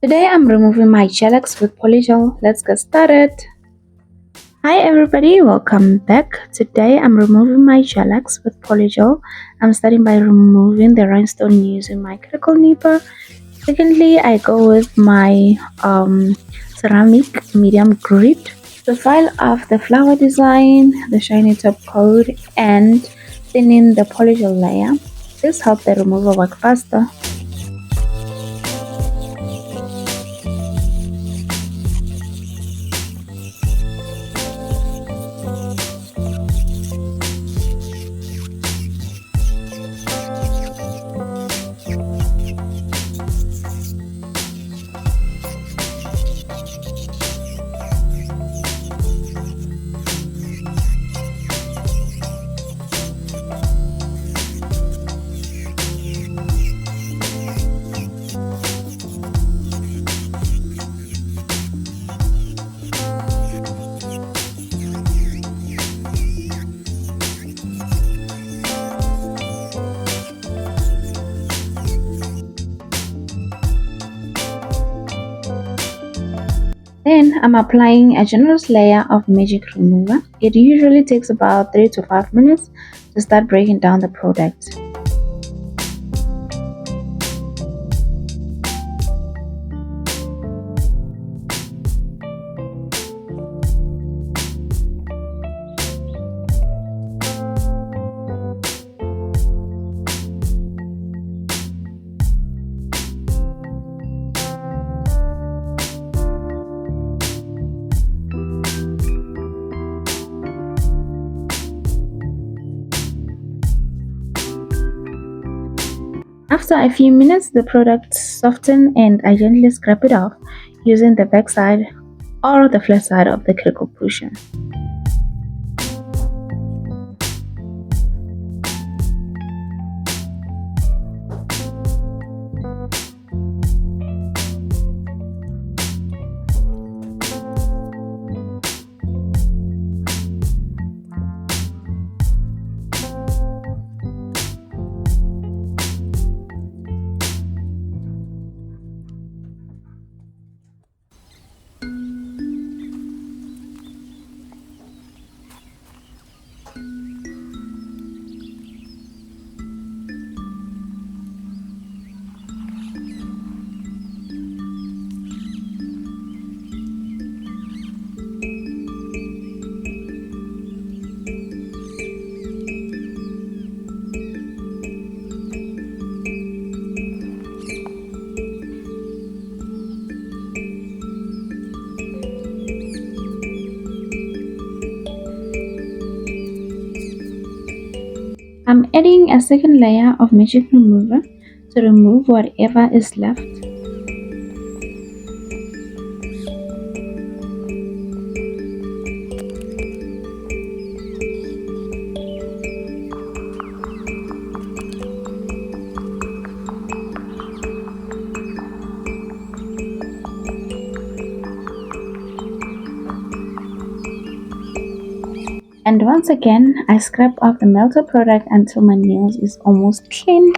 Today I'm removing my Gel-X with Polygel. Let's get started. Hi everybody, welcome back. Today I'm removing my Gel-X with Polygel. I'm starting by removing the rhinestone using my cuticle nipper. Secondly, I go with my ceramic medium grit to file off the flower design, the shiny top coat, and thinning the Polygel layer. This helps the removal work faster. Then I'm applying a generous layer of magic remover. It usually takes about 3 to 5 minutes to start breaking down the product. After a few minutes, the product softens and I gently scrape it off using the back side or the flat side of the cuticle portion. I'm adding a second layer of magic remover to remove whatever is left. And once again, I scrape off the melted product until my nails is almost clean.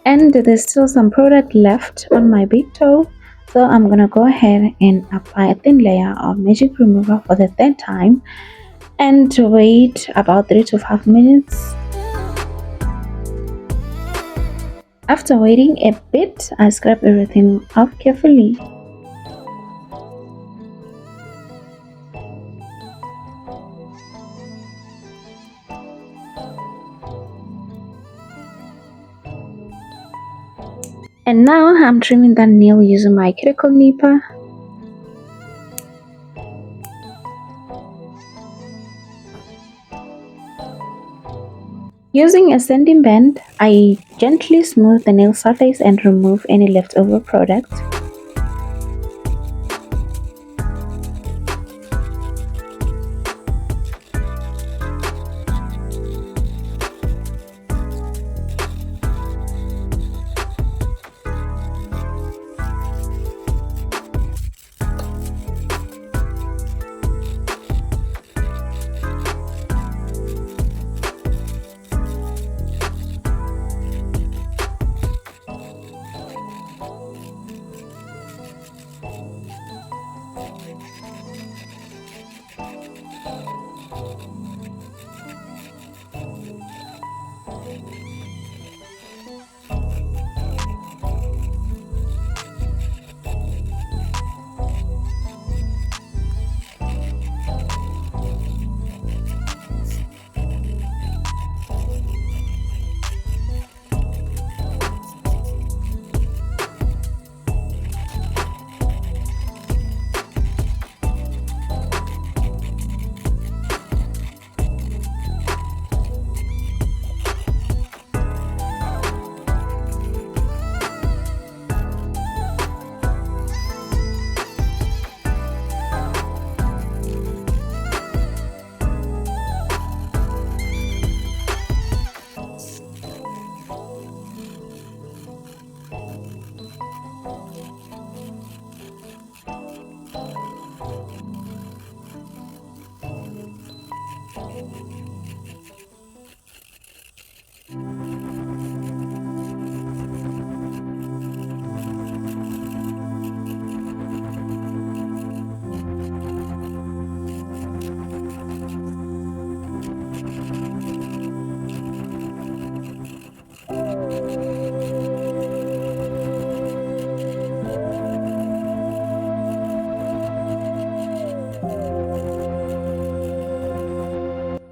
And there's still some product left on my big toe, so I'm gonna go ahead and apply a thin layer of magic remover for the third time and wait about 3 to 5 minutes. After waiting a bit, I scrub everything off carefully. And now I'm trimming that nail using my cuticle nipper. Using a sanding band, I gently smooth the nail surface and remove any leftover product.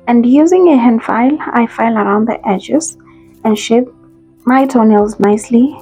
And using a hand file, I file around the edges and shape my toenails nicely.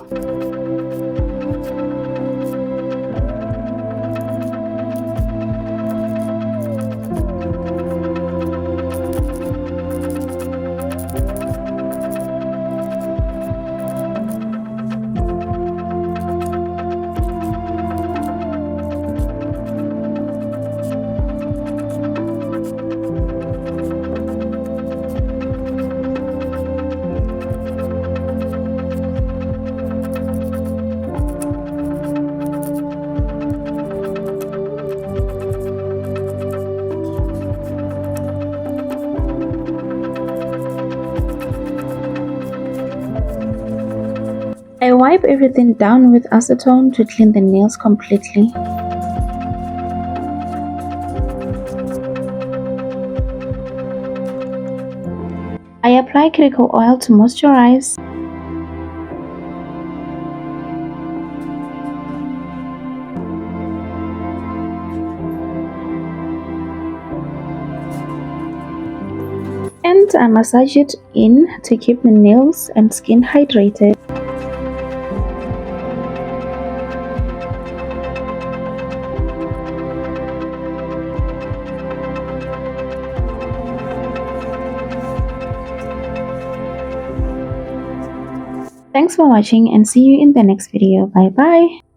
I wipe everything down with acetone to clean the nails completely. I apply cuticle oil to moisturize. And I massage it in to keep the nails and skin hydrated. Thanks for watching and see you in the next video. Bye bye.